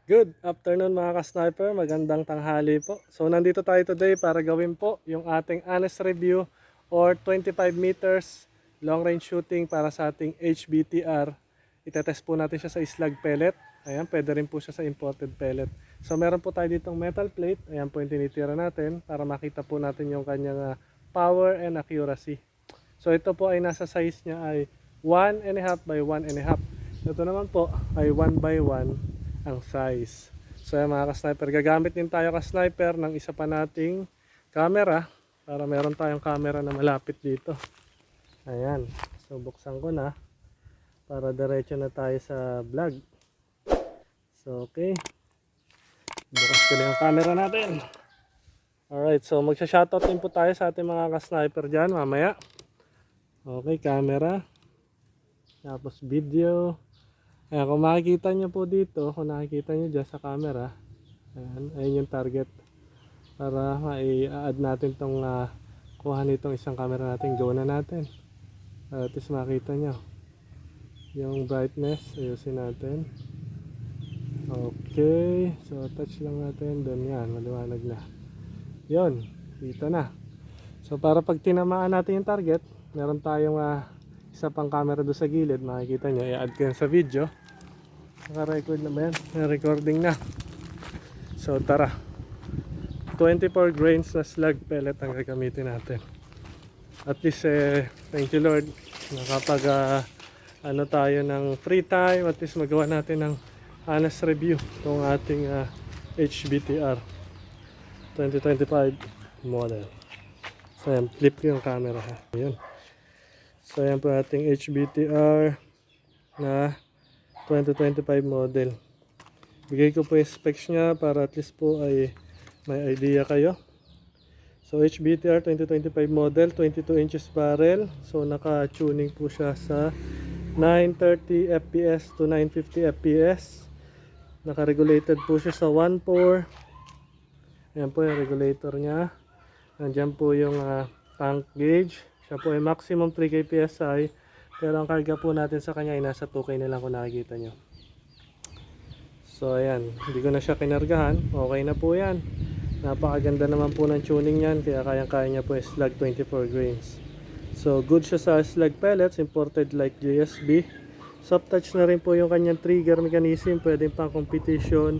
Good afternoon mga ka-sniper, magandang tanghali po. So nandito tayo today para gawin po yung ating honest review or 25 meters long range shooting para sa ating HBTR. Itetest po natin siya sa slug pellet. Ayan, pwede rin po siya sa imported pellet. So meron po tayo ditong metal plate. Ayan po yung tinitira natin para makita po natin yung kanyang power and accuracy. So ito po ay nasa size niya ay 1.5 by 1.5. Ito naman po ay 1 by 1 ang size. So yan mga ka-sniper, gagamit din tayo ka-sniper ng isa pa nating camera para meron tayong camera na malapit dito. Ayan, so buksan ko na para diretso na tayo sa vlog. So okay, bukas ko lang yung camera natin. Alright, so magsha-shoutout din po tayo sa ating mga ka-sniper dyan mamaya. Okay, camera, tapos video. Ayan, kung makikita nyo po dito, kung nakikita nyo dyan sa camera, ayan yung target para i-add natin itong kuha nitong isang camera natin. Go na natin para at least makita nyo yung brightness. Ayusin natin. Okay, so touch lang natin doon. Yan, maliwanag na yun, dito na. So para pag tinamaan natin yung target, meron tayong isa pang camera doon sa gilid. Makikita nyo, i-add ko yan sa video. Naka-record na ba yan? Recording na. So tara, 24 grains na slug pellet ang gagamitin natin. At least thank you Lord, nakapag ano tayo ng free time. At least magawa natin ng honest review ng ating HBTR 2025 model. So yan, flip ko yung camera ha. Ayun. So yan po ating HBTR na 2025 model. Bigay ko po yung specs nya para at least po ay may idea kayo. So HBTR 2025 model, 22 inches barrel. So naka-tuning po siya sa 930 fps to 950 fps. Naka-regulated po siya sa 1.4. Ayan po yung regulator nya. Nandiyan po yung tank gauge. Siya po ay maximum 3K PSI. Pero ang karga po natin sa kanya ay nasa 2K na lang kung nakikita nyo. So ayan, hindi ko na siya kinargahan. Okay na po yan. Napakaganda naman po ng tuning yan. Kaya kayang-kaya niya po yung slug 24 grains. So good siya sa slug pellets. Imported like JSB. Soft touch na rin po yung kanyang trigger mechanism. Pwedeng pang competition.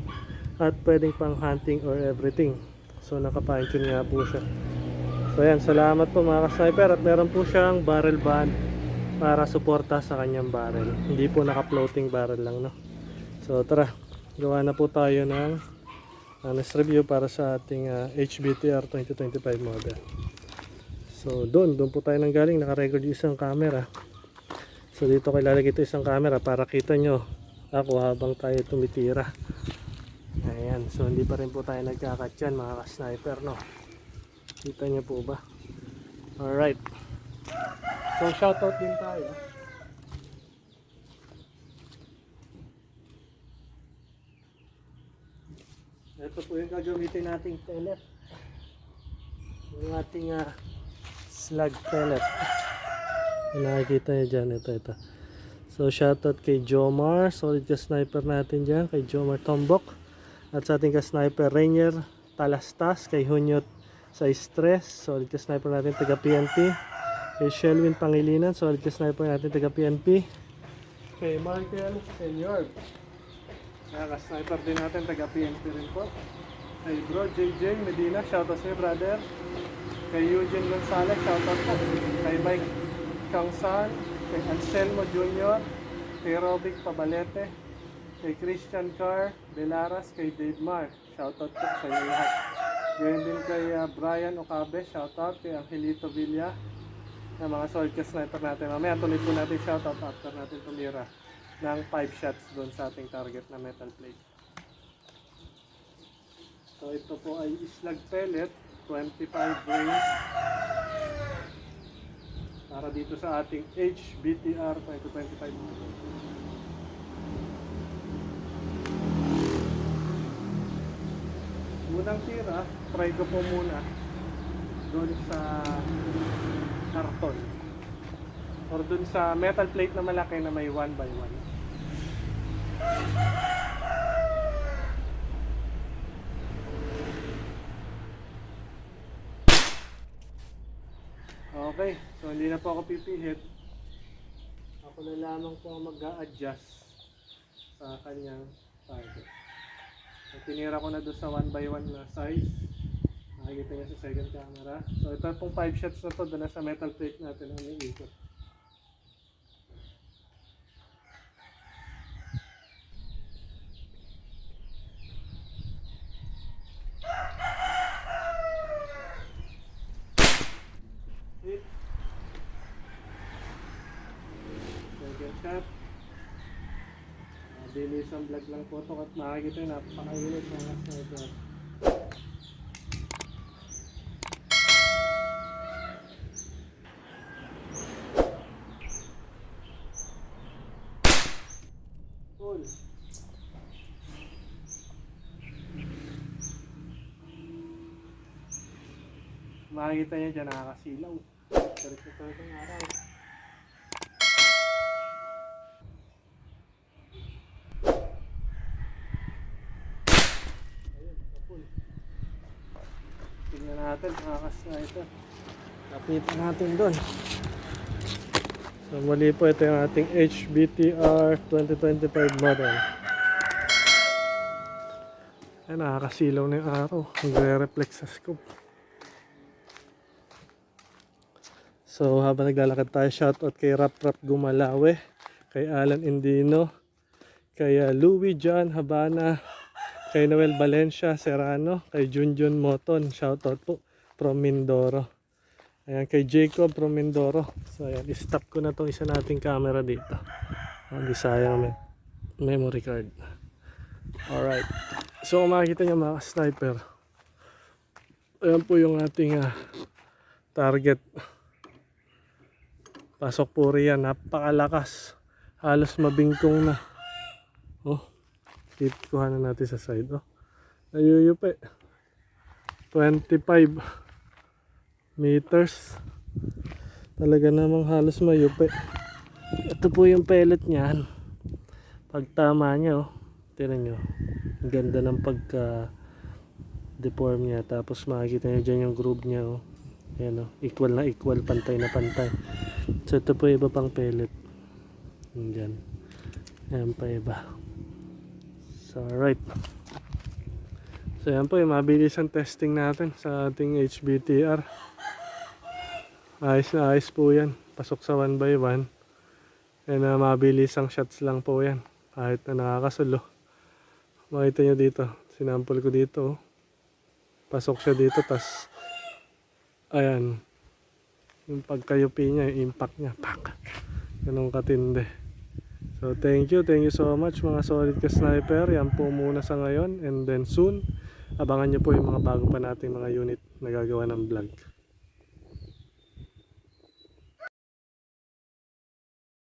At pwedeng pang hunting or everything. So naka-fine-tune nga po siya. So ayan, salamat po mga ka-sniper. At meron po siyang barrel band para suporta sa kanyang barrel. Hindi po naka-floating barrel lang, no? So tara, gawa na po tayo ng honest review para sa ating HBTR 2025 model. So doon po tayo nanggaling. Naka-record yung isang camera. So dito ko ilalagay ito isang camera para kita nyo ako habang tayo tumitira. Ayan, so hindi pa rin po tayo nagkakat yan mga ka-sniper, no? Kita nyo po ba? Alright, so shoutout din tayo. Ito po yung gagamitin nating pellet. Yung ating slug pellet. Nakikita nyo dyan, ito. So shoutout kay Jomar, solid ka-sniper natin dyan. Kay Jomar Tombok. At sa ating ka-sniper Rainier Talastas. Kay Hunyot sa Stress, solid ka-sniper natin taga PNP. Kay Shelwin Pangilinan, solid ka-sniper natin taga PNP. Kay Michael Senior, ka-sniper din natin taga PNP rin po. Kay Bro JJ Medina, shoutout sa'yo brother. Kay Eugene Gonzalez, shoutout po. Kay Mike Kangsan. Kay Anselmo Jr. Kay Robic Pabalete. Kay Christian Carr Belaras. Kay Dave Mark, shoutout po sa inyo lahat. Gayun din kay Brian Ocabe, shoutout. Kay Angelito Villa, na mga solid ka-sniper natin. Mamaya tuloy po natin shoutout after natin tumira ng 5 shots doon sa ating target na metal plate. So ito po ay slug pellet, 25 grains para dito sa ating HBTR 2025. Unang tira, try ko po muna doon sa karton or doon sa metal plate na malaki na may 1 by 1. Okay, so hindi na po ako pipihit. Ako na lamang po ang mag-a-adjust sa kanyang target. So, tinira ko na doon sa 1x1 na size. Makikita niya sa second camera. So ito pong 5 shots na to, doon na sa metal plate natin ang iikot. Hit. Second shot. Bilis ang vlog lang po ito at makikita yung napakainit mga sniper. Full. Makikita niya dyan nakakasilaw. Sarap na talaga ng araw. Tignan natin mga ka-sniper. Lapitan natin doon. So muli po, ito yung ating HBTR 2025 model. Ay, nakakasilaw na yung araw. Nagre-reflect sa scope. So habang naglalakad tayo, shoutout kay Rap Gumalawe, kay Alan Indino, kay Louis John Habana, kay Noel Valencia Serrano, kay Junjun Moton, shoutout po from Mindoro. Ayan, kay Jacob from Mindoro. So ayan, i-stop ko na itong isa nating camera dito. Hindi sayang memory card. Alright. So kung makikita nyo mga sniper, ayan po yung ating target. Pasok po riyan, napakalakas. Halos mabingkong na. Oh, kuha na natin sa side. Oh, nayuyupi. 25 meters. Talaga namang halos mayupi. Ito po yung pellet niyan. Pag tama niya, oh, tingnan nyo. Ang ganda ng pagka deform niya. Tapos makikita nyo dyan yung groove niya. Oh. Ayan, oh, equal na equal, pantay na pantay. So ito po iba pang pellet. Diyan. Ayan pa iba. So alright. So yan po yung mabilis ang testing natin sa ating HBTR. Ayos na ayos po yan. Pasok sa 1x1. And mabilis ang shots lang po yan. Kahit na nakakasulo. Makita nyo dito. Sinample ko dito. Pasok siya dito. Tas ayan. Yung pagkayupi niya, yung impact niya. Pak! Ganun katindi. So thank you so much mga solid ka-sniper. Yan po muna sa ngayon. And then soon, abangan nyo po yung mga bago pa nating mga unit na gagawa ng vlog.